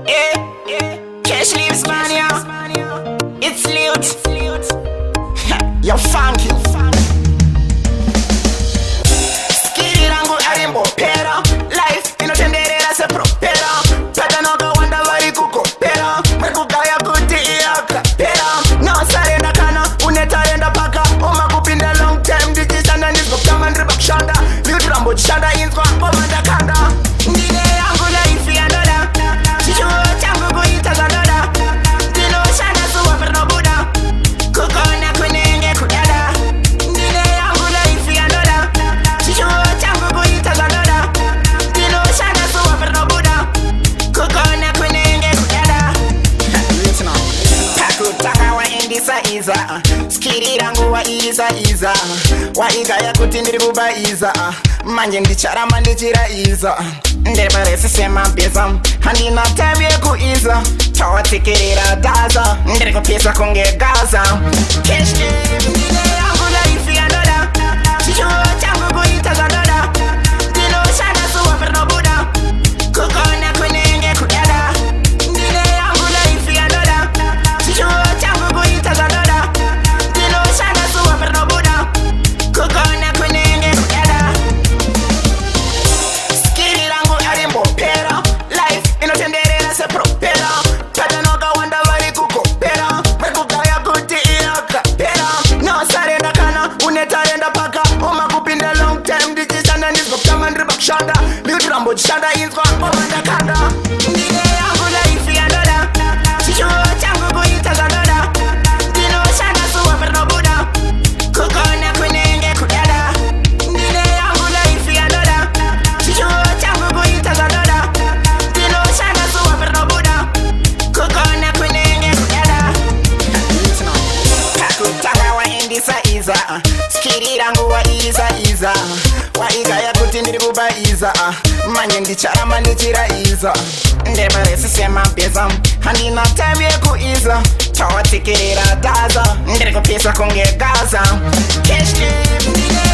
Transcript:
Cash leaves mania. It's lit. You're funky. Skiri rangu arimbo pera. Life inotenderera se propera. Pata noga wanda vari kukopera. Mwekugaya kuti iyaka pera. No sarenda kana unetarenda paka. Oma kupinda long time dijisanda nizgo kama ndriba kushanda. Liutu rambo chanda inzwa omanda kanda. Ndine yangu life ya doda. Chichuo changu kuitaza doda. Dino shanda suwa perno buda. Kukona kunenge kudada. Ndine yangu life ya doda. Chichuo changu kuitaza doda. Dino shanda suwa perno buda. Kukona kunenge kudada. Listen up. Pakutaka wa indisa iza. Skiri rangu wa iza. Wa igaya kuti ndiri kubaiza. Manje ndicharama ndichiraiza. Ndiriparesi sema pesa. Handina time yekuiza. Tawatikirira daza. Ndiri kupisa kunge gaza. Cash game. Ndine yangu life ya doda. Chichuo changu kuitaza doda. Dino shanda suwa perno buda. Kukona kunenge kudada. Ndine yangu life ya doda. Chichuo changu kuitaza doda. Dino shanda suwa perno buda. Kukona kunenge kudada. Skiri rangu arimbo pera. Life inotenderera se propera. Pata noga wanda vari kukopera. Mwekugaya kuti iyaka pera. No sarenda kana unetarenda paka. Oma kupinda long time dijisanda nizgo kama ndriba kushanda. Liutu rambo chanda inzwa omanda kanda. Ndine yangu life ya doda. Chichuo changu kuitaza doda. Dino shanda suwa perno buda. Kukona kunenge kudada. Ndine yangu life ya doda. Chichuo changu kuitaza doda. Dino shanda suwa perno buda. Kukona kunenge kudada. Listen up. Pakutaka wa indisa iza. Skiri rangu wa iza. Wa igaya kuti ndiri kubaiza. Manje ndicharama ndichiraiza. Ndiriparesi sema pesa. Handina time yekuiza. Tawatikirira daza. Ndiri kupisa kunge gaza. Cash game.